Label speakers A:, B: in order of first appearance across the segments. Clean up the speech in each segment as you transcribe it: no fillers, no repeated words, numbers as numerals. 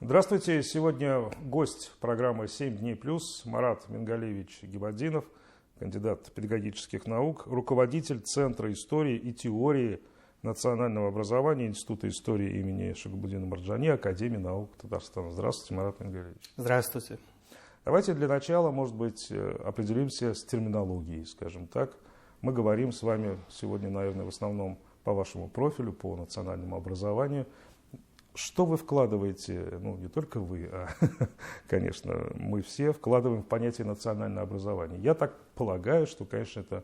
A: Здравствуйте. Сегодня гость программы «7 дней плюс» Марат Мингалевич Гибаддинов, кандидат педагогических наук, руководитель Центра истории и теории национального образования Института истории имени Шагабуддина Марджани, Академии наук Татарстана. Здравствуйте, Марат Мингалевич.
B: Здравствуйте.
A: Давайте для начала, может быть, определимся с терминологией, скажем так. Мы говорим с вами сегодня, наверное, в основном по вашему профилю, по национальному образованию. Что вы вкладываете, не только вы, а, конечно, мы все вкладываем в понятие национальное образование. Я так полагаю, что, конечно, это,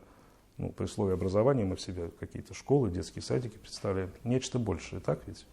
A: при слове образования мы в себе какие-то школы, детские садики представляем. Нечто большее, так ведь?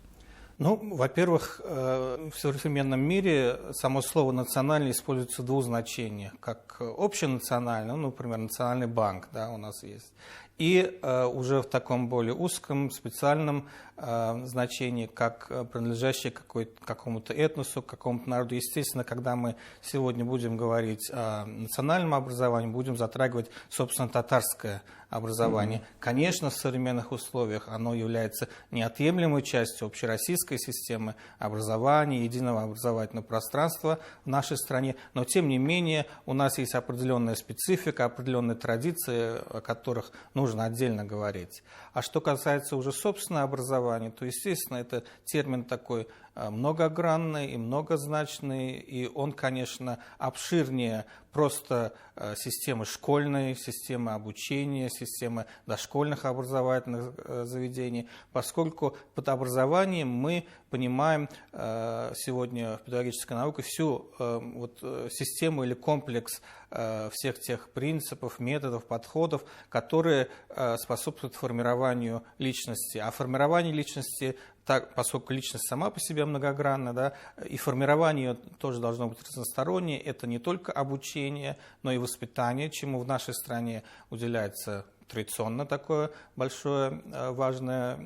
B: Во-первых, в современном мире само слово «национальный» используется в двух значениях. Как общенациональный, например, Национальный банк, у нас есть. И уже в таком более узком, специальном значении, как принадлежащий какому-то этносу, какому-то народу. Естественно, когда мы сегодня будем говорить о национальном образовании, будем затрагивать, собственно, татарское образование. Конечно, в современных условиях оно является неотъемлемой частью общероссийской системы образования, единого образовательного пространства в нашей стране, но тем не менее у нас есть определенная специфика, определенные традиции, о которых нужно отдельно говорить. А что касается уже собственного образования, то, естественно, это термин такой многогранный и многозначный, и он, конечно, обширнее просто системы школьной, системы обучения, системы дошкольных образовательных заведений, поскольку под образованием мы понимаем сегодня в педагогической науке всю систему или комплекс всех тех принципов, методов, подходов, которые способствуют формированию личности. А формирование личности, поскольку личность сама по себе многогранна, и формирование ее тоже должно быть разностороннее, это не только обучение, но и воспитание, чему в нашей стране уделяется традиционно такое большое важное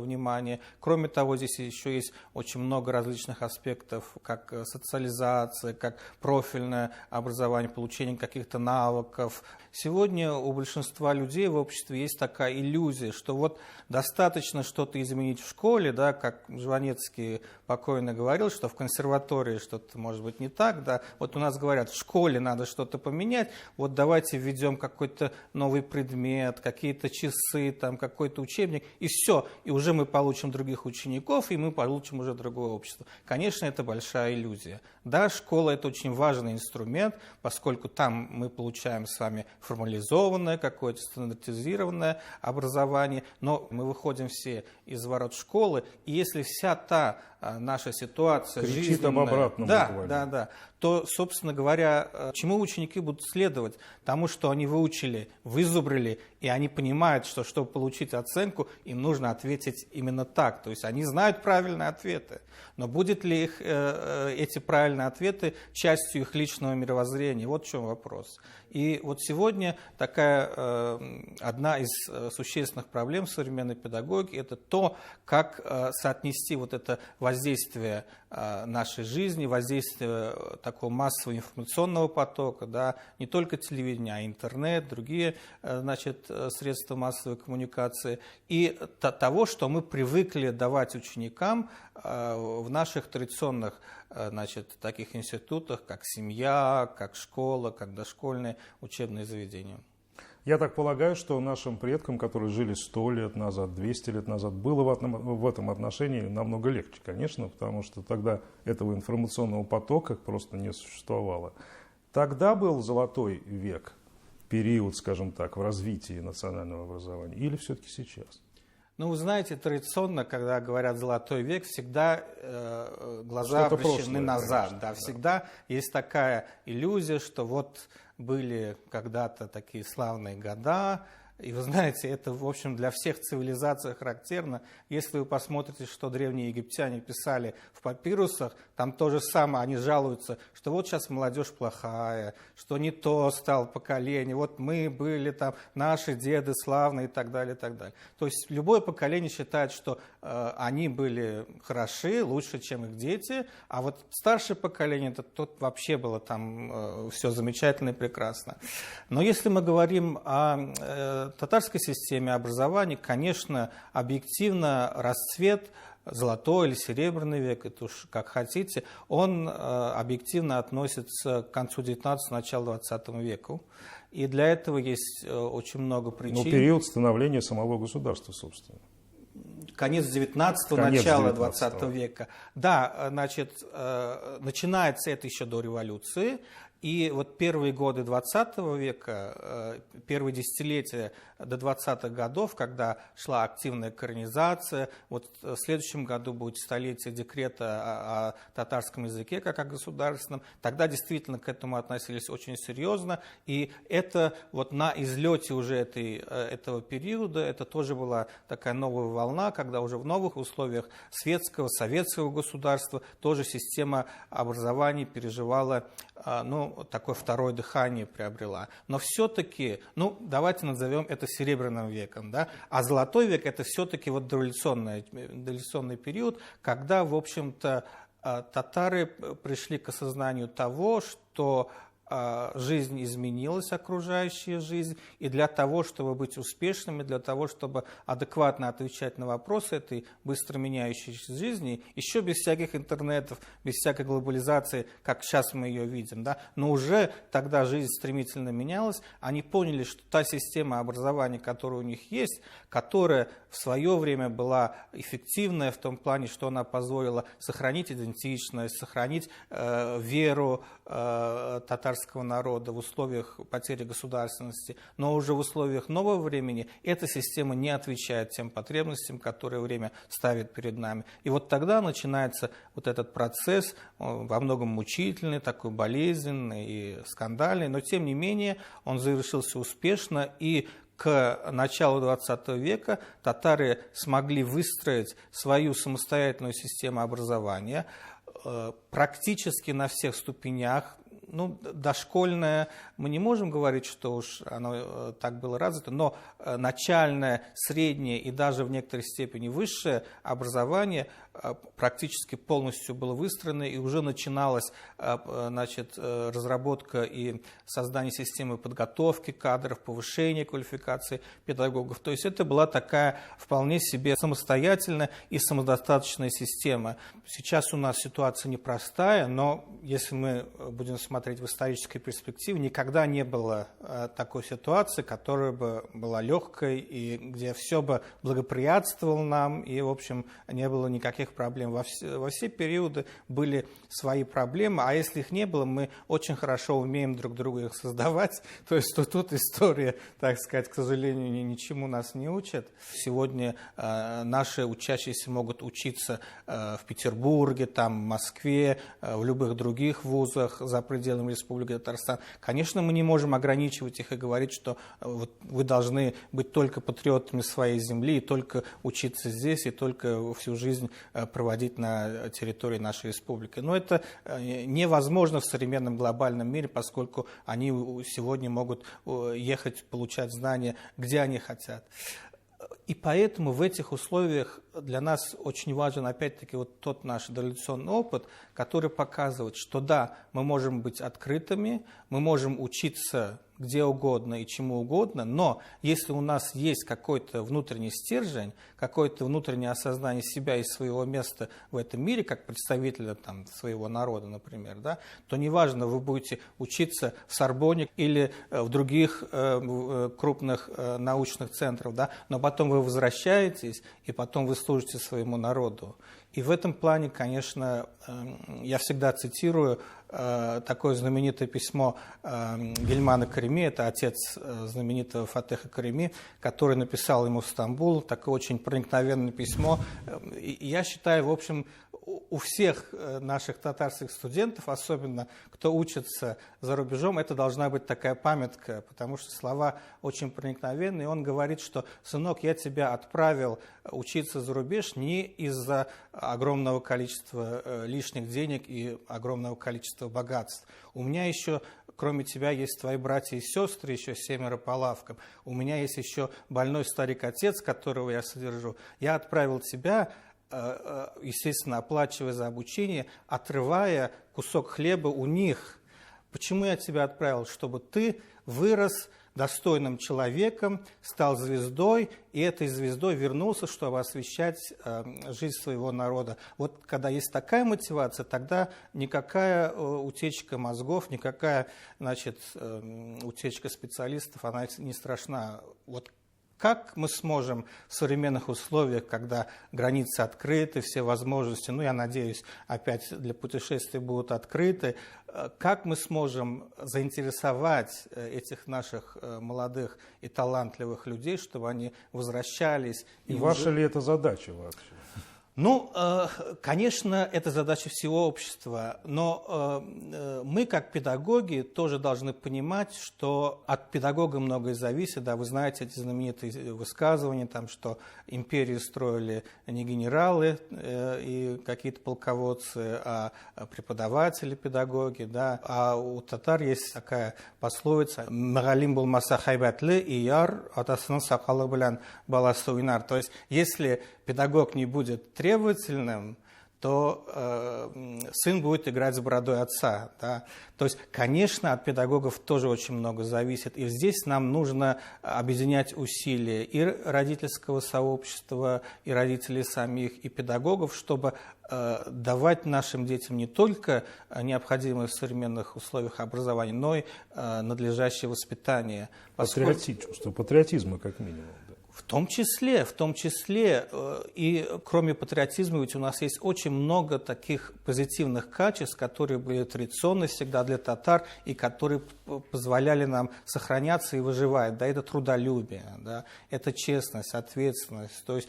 B: внимание. Кроме того, здесь еще есть очень много различных аспектов, как социализация, как профильное образование, получение каких-то навыков. Сегодня у большинства людей в обществе есть такая иллюзия, что достаточно что-то изменить в школе, как Жванецкий покойно говорил, что в консерватории что-то может быть не так. У нас говорят, в школе надо что-то поменять, давайте введем какой-то новый предмет, какие-то часы, какой-то учебник, и все. И уже мы получим других учеников, и мы получим уже другое общество. Конечно, это большая иллюзия. Да, школа – это очень важный инструмент, поскольку там мы получаем с вами формализованное, какое-то стандартизированное образование, но мы выходим все из ворот школы, и если вся та наша ситуация жизненная,
A: об обратном,
B: то, собственно говоря, чему ученики будут следовать? Тому, что они выучили, вызубрили, и они понимают, что чтобы получить оценку, им нужно ответить именно так. То есть они знают правильные ответы, но будет ли эти правильные ответы частью их личного мировоззрения? Вот в чем вопрос. И сегодня такая одна из существенных проблем современной педагогики – это то, как соотнести это воздействие нашей жизни, воздействие такого массового информационного потока, не только телевидение, а интернет, другие средства массовой коммуникации, и того, что мы привыкли давать ученикам в наших традиционных таких институтах, как семья, как школа, как дошкольные учебные заведения.
A: Я так полагаю, что нашим предкам, которые жили 100 лет назад, 200 лет назад, было в этом отношении намного легче, конечно, потому что тогда этого информационного потока просто не существовало. Тогда был золотой век, период, скажем так, в развитии национального образования, или все-таки сейчас?
B: Вы знаете, традиционно, когда говорят «золотой век», всегда глаза обращены назад.
A: Конечно,
B: всегда есть такая иллюзия, что были когда-то такие славные года. И вы знаете, это, в общем, для всех цивилизаций характерно. Если вы посмотрите, что древние египтяне писали в папирусах, там то же самое, они жалуются, что сейчас молодежь плохая, что не то стало поколение, мы были наши деды славные и так далее, и так далее. То есть любое поколение считает, что они были хороши, лучше, чем их дети, а старшее поколение, тут вообще было все замечательно и прекрасно. Но если мы говорим о татарской системе образования, конечно, объективно расцвет золотой или серебряный век, это уж как хотите, он объективно относится к концу 19-го, началу 20 века. И для этого есть очень много причин.
A: Ну, период становления самого государства, собственно.
B: Конец 19-го, начало 20 века. Да, значит, начинается это еще до революции. И вот первые годы 20 века, первые десятилетия до 20-х годов, когда шла активная коренизация, вот в следующем году будет столетие декрета о татарском языке как о государственном, тогда действительно к этому относились очень серьезно. И это вот на излете уже этого периода, это тоже была такая новая волна, когда уже в новых условиях светского, советского государства тоже система образования переживала, такое второе дыхание приобрела. Но все-таки, давайте назовем это Серебряным веком, да? А Золотой век это все-таки вот дореволюционный период, когда, в общем-то, татары пришли к осознанию того, что жизнь изменилась, окружающая жизнь, и для того, чтобы быть успешными, для того, чтобы адекватно отвечать на вопросы этой быстро меняющейся жизни, еще без всяких интернетов, без всякой глобализации, как сейчас мы ее видим, да, но уже тогда жизнь стремительно менялась, они поняли, что та система образования, которая у них есть, которая в свое время была эффективная в том плане, что она позволила сохранить идентичность, сохранить веру татарского народа в условиях потери государственности, но уже в условиях нового времени эта система не отвечает тем потребностям, которые время ставит перед нами. И вот тогда начинается вот этот процесс, во многом мучительный, такой болезненный и скандальный, но тем не менее он завершился успешно, и к началу 20 века татары смогли выстроить свою самостоятельную систему образования практически на всех ступенях. Дошкольное, мы не можем говорить, что уж оно так было развито, но начальное, среднее и даже в некоторой степени высшее образование практически полностью было выстроено, и уже начиналась, разработка и создание системы подготовки кадров, повышения квалификации педагогов. То есть это была такая вполне себе самостоятельная и самодостаточная система. Сейчас у нас ситуация непростая, но если мы будем смотреть в исторической перспективе, никогда не было такой ситуации, которая бы была легкой и где все бы благоприятствовало нам, и, в общем, не было никаких проблем. Во все периоды были свои проблемы, а если их не было, мы очень хорошо умеем друг друга их создавать. То есть тут история, так сказать, к сожалению, ничему нас не учит. Сегодня наши учащиеся могут учиться в Петербурге, в Москве, в любых других вузах за пределами Республики Татарстан. Конечно, мы не можем ограничивать их и говорить, что вы должны быть только патриотами своей земли, и только учиться здесь, и только всю жизнь проводить на территории нашей республики. Но это невозможно в современном глобальном мире, поскольку они сегодня могут ехать, получать знания, где они хотят. И поэтому в этих условиях для нас очень важен, опять-таки, вот тот наш дореволюционный опыт, который показывает, что да, мы можем быть открытыми, мы можем учиться где угодно и чему угодно, но если у нас есть какой-то внутренний стержень, какое-то внутреннее осознание себя и своего места в этом мире, как представителя своего народа, например, да, то неважно, вы будете учиться в Сорбонне или в других крупных научных центрах, да, но потом вы возвращаетесь, и потом вы служите своему народу. И в этом плане, конечно, я всегда цитирую такое знаменитое письмо Гильмана Кареми, это отец знаменитого Фатеха Кареми, который написал ему в Стамбул, такое очень проникновенное письмо. И я считаю, в общем, у всех наших татарских студентов, особенно кто учится за рубежом, это должна быть такая памятка, потому что слова очень проникновенные. Он говорит, что, сынок, я тебя отправил учиться за рубеж не из-за огромного количества лишних денег и огромного количества богатств. У меня еще, кроме тебя, есть твои братья и сестры, еще 7 по лавкам. У меня есть еще больной старик-отец, которого я содержу. Я отправил тебя, естественно, оплачивая за обучение, отрывая кусок хлеба у них, Почему я тебя отправил? Чтобы ты вырос достойным человеком, стал звездой, и этой звездой вернулся, чтобы освещать жизнь своего народа. Вот когда есть такая мотивация, тогда никакая утечка мозгов, никакая, значит, утечка специалистов, она не страшна. Вот как мы сможем в современных условиях, когда границы открыты, все возможности, я надеюсь, опять для путешествий будут открыты, как мы сможем заинтересовать этих наших молодых и талантливых людей, чтобы они возвращались?
A: И ваша ли это задача вообще?
B: Конечно, это задача всего общества, но мы, как педагоги, тоже должны понимать, что от педагога многое зависит. Да, вы знаете эти знаменитые высказывания, что империи строили не генералы и какие-то полководцы, а преподаватели, педагоги. Да. А у татар есть такая пословица «Мегалим булмаса хайбатлы и яр атасының сақалы белән баласы уйнар». То есть, если педагог не будет требовательным, то сын будет играть с бородой отца. Да? То есть, конечно, от педагогов тоже очень много зависит. И здесь нам нужно объединять усилия и родительского сообщества, и родителей самих, и педагогов, чтобы давать нашим детям не только необходимые в современных условиях образования, но и надлежащее воспитание.
A: Чувство патриотизма, как минимум. Да.
B: В том числе, и кроме патриотизма, ведь у нас есть очень много таких позитивных качеств, которые были традиционны всегда для татар и которые позволяли нам сохраняться и выживать. Да, это трудолюбие, да, это честность, ответственность. То есть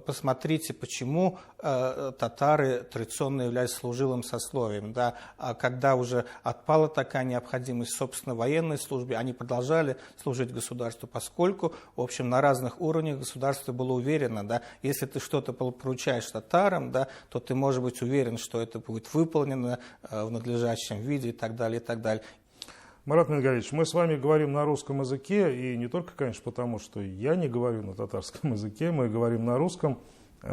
B: посмотрите, почему татары традиционно являлись служилым сословием. Да, а когда уже отпала такая необходимость, собственно, военной службе, они продолжали служить государству, поскольку, в общем, на разных уровнях государство было уверено, да, если ты что-то поручаешь татарам, да, то ты можешь быть уверен, что это будет выполнено в надлежащем виде и так далее, и так далее.
A: Марат Мингаревич, мы с вами говорим на русском языке, и не только, конечно, потому, что я не говорю на татарском языке, мы говорим на русском,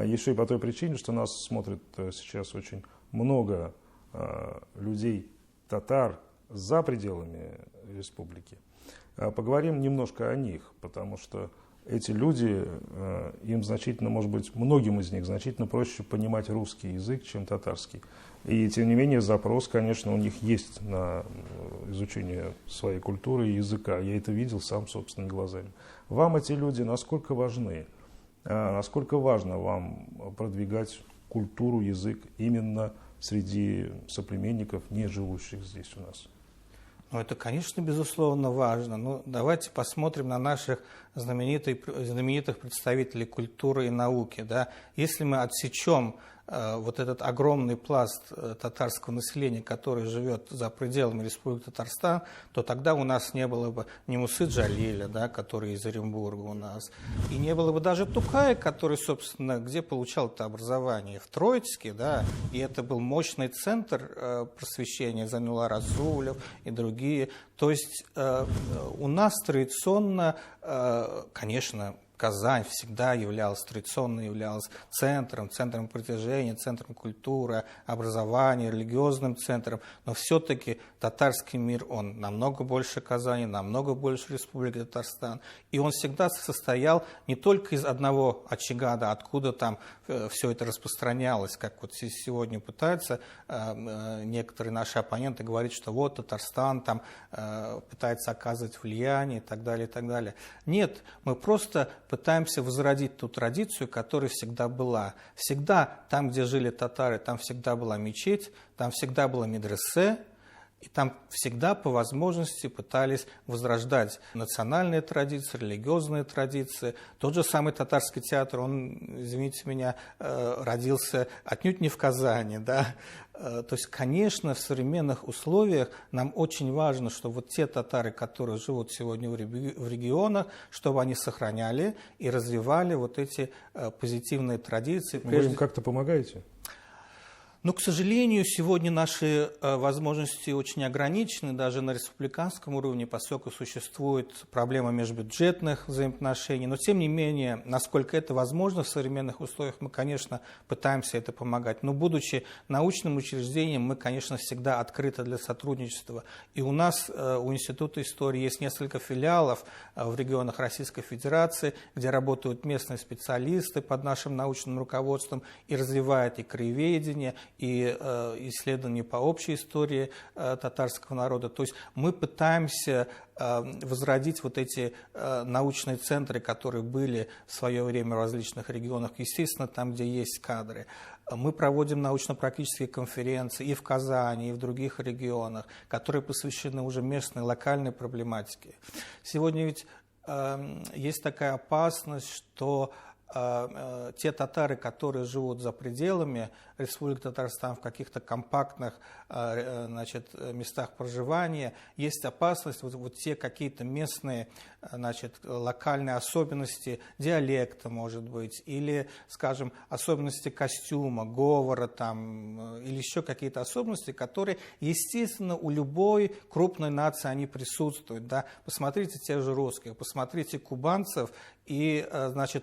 A: еще и по той причине, что нас смотрит сейчас очень много людей, татар, за пределами республики. Поговорим немножко о них, потому что эти люди, им значительно, может быть, многим из них значительно проще понимать русский язык, чем татарский. И, тем не менее, запрос, конечно, у них есть на изучение своей культуры и языка. Я это видел сам собственными глазами. Вам эти люди насколько важны? Насколько важно вам продвигать культуру, язык именно среди соплеменников, не живущих здесь у нас?
B: Это, конечно, безусловно важно. Но давайте посмотрим на наших знаменитых представителей культуры и науки. Да? Если мы отсечем вот этот огромный пласт татарского населения, который живет за пределами Республики Татарстан, то тогда у нас не было бы ни Мусы Джалиля, да, который из Оренбурга у нас, и не было бы даже Тукая, который, собственно, где получал это образование? В Троицке, да, и это был мощный центр просвещения, Зайнулла Разулев и другие. То есть у нас традиционно, конечно, Казань всегда традиционно являлась центром притяжения, центром культуры, образования, религиозным центром. Но все-таки татарский мир, он намного больше Казани, намного больше Республики Татарстан. И он всегда состоял не только из одного очага, да, откуда там все это распространялось, как вот сегодня пытаются некоторые наши оппоненты говорить, что вот Татарстан там пытается оказывать влияние и так далее, и так далее. Нет, мы просто пытаемся возродить ту традицию, которая всегда была. Всегда там, где жили татары, там всегда была мечеть, там всегда была медресе, и там всегда по возможности пытались возрождать национальные традиции, религиозные традиции. Тот же самый татарский театр, он, извините меня, родился отнюдь не в Казани, да. То есть, конечно, в современных условиях нам очень важно, чтобы вот те татары, которые живут сегодня в регионах, чтобы они сохраняли и развивали вот эти позитивные традиции.
A: Вы им как-то помогаете?
B: Но, к сожалению, сегодня наши возможности очень ограничены, даже на республиканском уровне, поскольку существует проблема межбюджетных взаимоотношений. Но, тем не менее, насколько это возможно в современных условиях, мы, конечно, пытаемся это помогать. Но, будучи научным учреждением, мы, конечно, всегда открыты для сотрудничества. И у нас, у Института истории, есть несколько филиалов в регионах Российской Федерации, где работают местные специалисты под нашим научным руководством и развивают и краеведение, и исследования по общей истории татарского народа. То есть мы пытаемся возродить вот эти научные центры, которые были в свое время в различных регионах, естественно, там, где есть кадры. Мы проводим научно-практические конференции и в Казани, и в других регионах, которые посвящены уже местной, локальной проблематике. Сегодня ведь есть такая опасность, что те татары, которые живут за пределами Республики Татарстан в каких-то компактных местах проживания, есть опасность вот те какие-то местные локальные особенности диалекта, может быть, или, скажем, особенности костюма, говора там, или еще какие-то особенности, которые, естественно, у любой крупной нации они присутствуют. Да? Посмотрите тех же русских, посмотрите кубанцев и,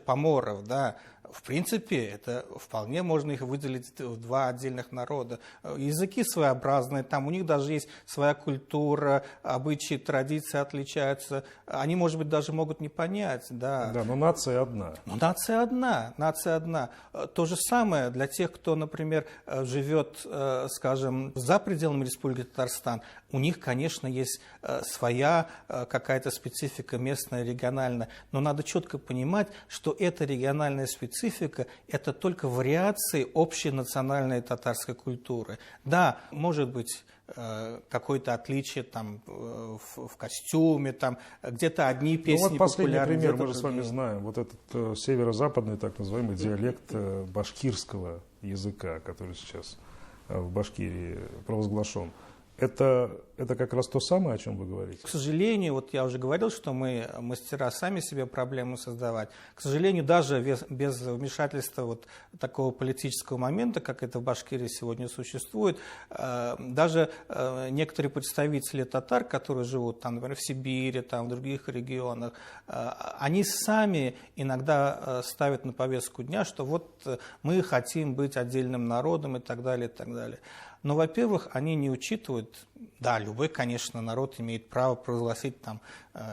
B: поморов, да, в принципе, это вполне можно их выделить в два отдельных народа. Языки своеобразные, там у них даже есть своя культура, обычаи, традиции отличаются. Они, может быть, даже могут не понять. Да,
A: да, но нация одна.
B: Но нация одна. То же самое для тех, кто, например, живет, скажем, за пределами Республики Татарстан. У них, конечно, есть своя какая-то специфика местная, региональная. Но надо четко понимать, что эта региональная специфика – это только вариации общей национальной татарской культуры. Да, может быть какое-то отличие там, в костюме, там, где-то одни песни
A: вот последний
B: популярны.
A: Пример мы же с вами знаем. Вот этот северо-западный так называемый диалект башкирского языка, который сейчас в Башкирии провозглашен. Это как раз то самое, о чем вы говорите?
B: К сожалению, вот я уже говорил, что мы мастера сами себе проблемы создавать. К сожалению, даже без вмешательства вот такого политического момента, как это в Башкирии сегодня существует, даже некоторые представители татар, которые живут, там, например, в Сибири, там, в других регионах, они сами иногда ставят на повестку дня, что вот мы хотим быть отдельным народом и так далее, и так далее. Но, во-первых, они не учитывают, да, любой, конечно, народ имеет право провозгласить там,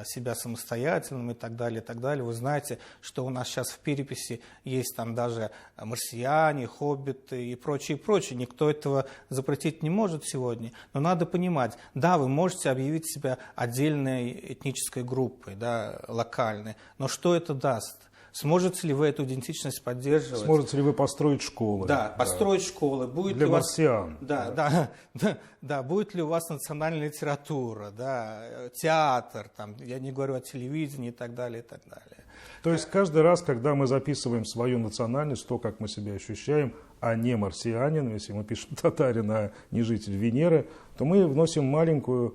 B: себя самостоятельным и так далее, и так далее. Вы знаете, что у нас сейчас в переписи есть там даже марсиане, хоббиты и прочее, прочее. Никто этого запретить не может сегодня. Но надо понимать, да, вы можете объявить себя отдельной этнической группой, да, локальной, но что это даст? Сможете ли вы эту идентичность поддерживать?
A: Сможете ли вы построить школы?
B: Да, построить школы. Будет
A: для
B: ли
A: марсиан.
B: Да, будет ли у вас национальная литература, да, театр, там, я не говорю о телевидении и так далее, и так далее.
A: То есть каждый раз, когда мы записываем свою национальность, то, как мы себя ощущаем, а не марсианин, если мы пишем татарин, а не житель Венеры, то мы вносим маленький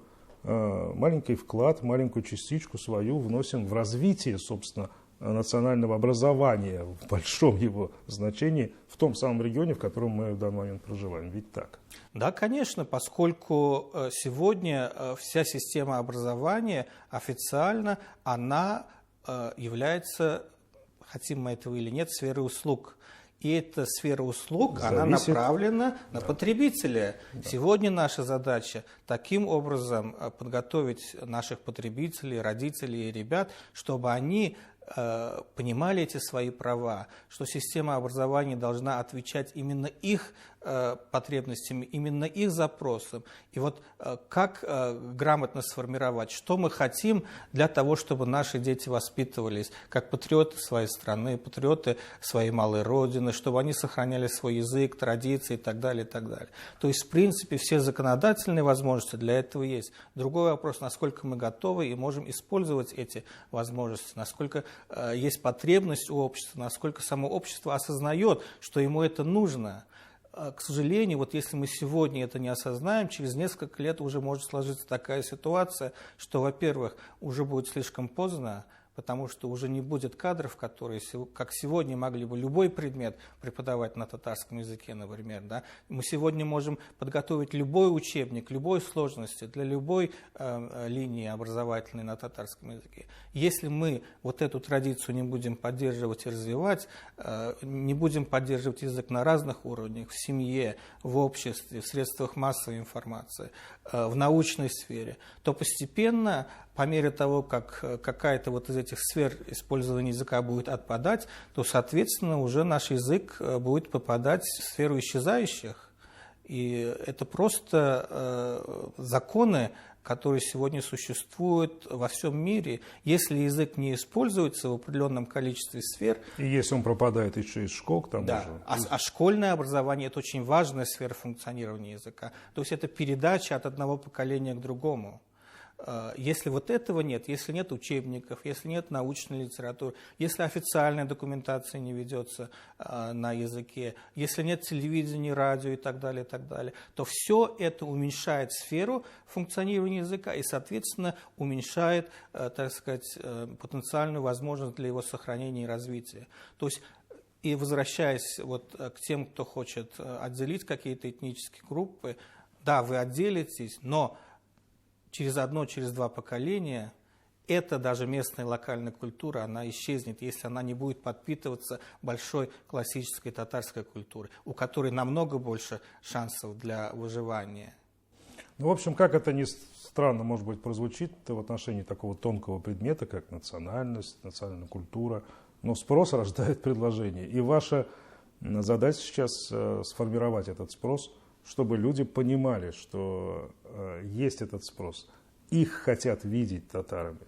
A: вклад, маленькую частичку свою вносим в развитие, собственно, национального образования в большом его значении в том самом регионе, в котором мы в данный момент проживаем. Ведь так?
B: Да, конечно, поскольку сегодня вся система образования официально, она является, хотим мы этого или нет, сферой услуг. И эта сфера услуг, она направлена на потребителя. Да. Сегодня наша задача таким образом подготовить наших потребителей, родителей и ребят, чтобы они понимали эти свои права, что система образования должна отвечать именно их потребностям, именно их запросам. И вот как грамотно сформировать, что мы хотим для того, чтобы наши дети воспитывались как патриоты своей страны, патриоты своей малой родины, чтобы они сохраняли свой язык, традиции и так далее, и так далее. То есть, в принципе, все законодательные возможности для этого есть. Другой вопрос, насколько мы готовы и можем использовать эти возможности, насколько есть потребность у общества, насколько само общество осознает, что ему это нужно. К сожалению, вот если мы сегодня это не осознаем, через несколько лет уже может сложиться такая ситуация, что, во-первых, уже будет слишком поздно, потому что уже не будет кадров, которые, как сегодня, могли бы любой предмет преподавать на татарском языке, например. Да? Мы сегодня можем подготовить любой учебник, любой сложности, для любой линии образовательной на татарском языке. Если мы вот эту традицию не будем поддерживать и развивать, не будем поддерживать язык на разных уровнях, в семье, в обществе, в средствах массовой информации, в научной сфере, то постепенно, по мере того, как какая-то вот из этих сфер использования языка будет отпадать, то, соответственно, уже наш язык будет попадать в сферу исчезающих. И это просто законы, которые сегодня существуют во всем мире. Если язык не используется в определенном количестве сфер...
A: И если он пропадает еще из школ, к тому
B: да,
A: же...
B: А школьное образование – это очень важная сфера функционирования языка. То есть это передача от одного поколения к другому. Если вот этого нет, если нет учебников, если нет научной литературы, если официальная документация не ведется на языке, если нет телевидения, радио и так далее, то все это уменьшает сферу функционирования языка и, соответственно, уменьшает, так сказать, потенциальную возможность для его сохранения и развития. То есть, и возвращаясь вот к тем, кто хочет отделить какие-то этнические группы, да, вы отделитесь, но через одно, через два поколения эта даже местная локальная культура, она исчезнет, если она не будет подпитываться большой классической татарской культурой, у которой намного больше шансов для выживания.
A: Ну, в общем, как это ни странно, может быть, прозвучит в отношении такого тонкого предмета, как национальность, национальная культура, но спрос рождает предложение. И ваша задача сейчас сформировать этот спрос, чтобы люди понимали, что есть этот спрос. Их хотят видеть татарами.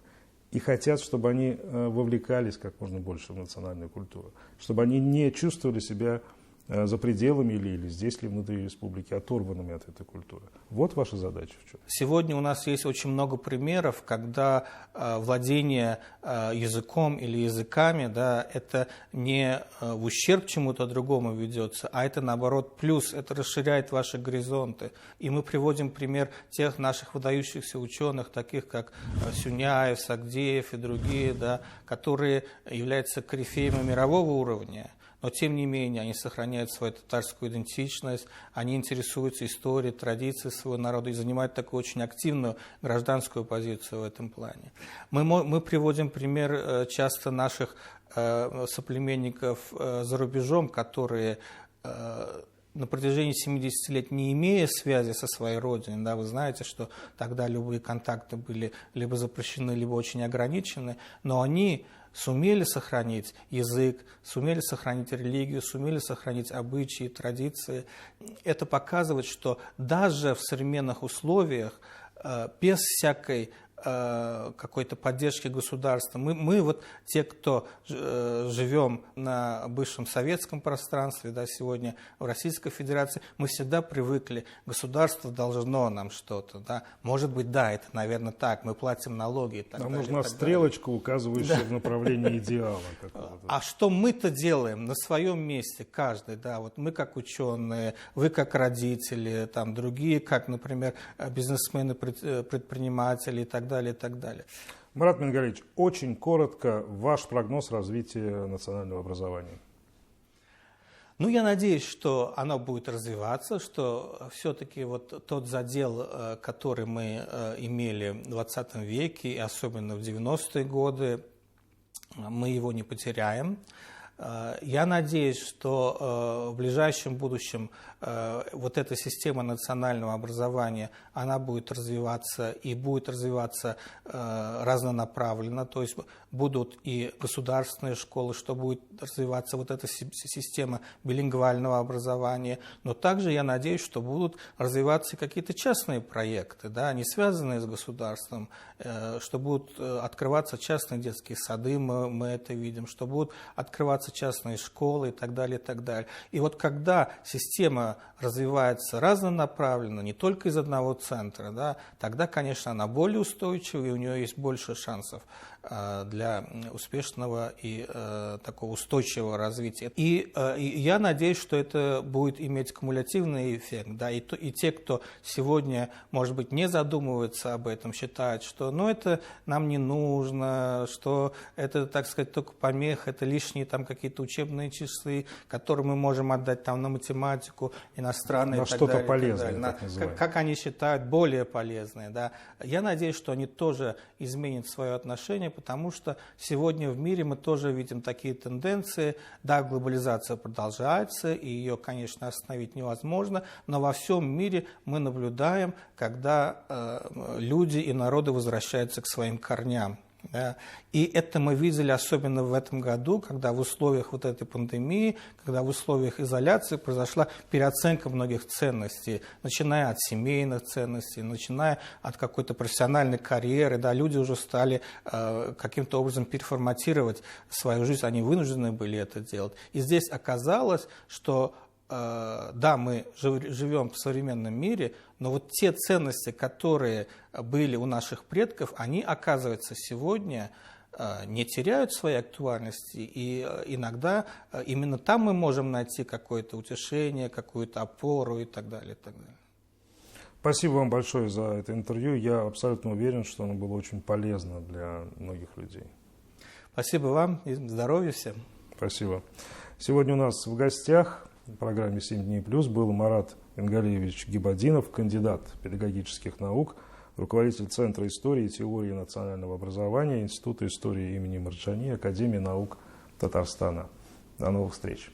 A: И хотят, чтобы они вовлекались как можно больше в национальную культуру. Чтобы они не чувствовали себя за пределами или здесь, или внутри республики, оторванными от этой культуры. Вот ваша задача в чем?
B: Сегодня у нас есть очень много примеров, когда владение языком или языками, да, это не в ущерб чему-то другому ведется, а это наоборот плюс, это расширяет ваши горизонты. И мы приводим пример тех наших выдающихся ученых, таких как Сюняев, Сагдеев и другие, да, которые являются корифеями мирового уровня. Но, тем не менее, они сохраняют свою татарскую идентичность, они интересуются историей, традицией своего народа и занимают такую очень активную гражданскую позицию в этом плане. Мы приводим пример часто наших соплеменников за рубежом, которые на протяжении 70 лет, не имея связи со своей родиной, да, вы знаете, что тогда любые контакты были либо запрещены, либо очень ограничены, но они сумели сохранить язык, сумели сохранить религию, сумели сохранить обычаи, традиции. Это показывает, что даже в современных условиях, без всякой какой-то поддержки государства. Мы вот те, кто живем на бывшем советском пространстве, да, сегодня в Российской Федерации, мы всегда привыкли, государство должно нам что-то. Да. Может быть, да, это, наверное, так, мы платим налоги. И так
A: нам
B: далее,
A: нужна стрелочка, указывающая в направлении идеала.
B: А что мы-то делаем на своем месте, каждый? Да, вот мы как ученые, вы как родители, там, другие, как, например, бизнесмены, предприниматели и так далее, и так далее.
A: Марат Мингалевич, очень коротко ваш прогноз развития национального образования.
B: Ну, я надеюсь, что оно будет развиваться, что все-таки вот тот задел, который мы имели в 20 веке, и особенно в 90-е годы, мы его не потеряем. Я надеюсь, что в ближайшем будущем вот эта система национального образования, она будет развиваться и будет развиваться разнонаправленно, то есть будут и государственные школы, что будет развиваться вот эта система билингвального образования, но также я надеюсь, что будут развиваться какие-то частные проекты, да, не связанные с государством, что будут открываться частные детские сады, мы это видим, что будут открываться развиваться частные школы и так далее, и так далее. И вот когда система развивается разнонаправленно, не только из одного центра, да, тогда, конечно, она более устойчива, и у нее есть больше шансов для успешного и такого устойчивого развития. И я надеюсь, что это будет иметь кумулятивный эффект. Да, и те, кто сегодня, может быть, не задумывается об этом, считают, что это нам не нужно, что это, так сказать, только помеха, это лишние там какие-то учебные часы, которые мы можем отдать там на математику, иностранные
A: на
B: и так
A: что-то
B: далее.
A: полезное,
B: так далее. Как они считают, более полезные. Да. Я надеюсь, что они тоже изменят свое отношение, потому что сегодня в мире мы тоже видим такие тенденции. Да, глобализация продолжается, и ее, конечно, остановить невозможно, но во всем мире мы наблюдаем, когда люди и народы возвращаются к своим корням. Да. И это мы видели особенно в этом году, когда в условиях вот этой пандемии, когда в условиях изоляции произошла переоценка многих ценностей, начиная от семейных ценностей, начиная от какой-то профессиональной карьеры. Да, люди уже стали каким-то образом переформатировать свою жизнь, они вынуждены были это делать. И здесь оказалось, что да, мы живем в современном мире, но вот те ценности, которые были у наших предков, они, оказывается, сегодня не теряют своей актуальности, и иногда именно там мы можем найти какое-то утешение, какую-то опору и так далее, и так далее.
A: Спасибо вам большое за это интервью. Я абсолютно уверен, что оно было очень полезно для многих людей.
B: Спасибо вам и здоровья всем.
A: Спасибо. Сегодня у нас в гостях в программе «7 дней плюс» был Марат Энгалиевич Гибадинов, кандидат педагогических наук, руководитель Центра истории и теории национального образования Института истории имени Марджани Академии наук Татарстана. До новых встреч.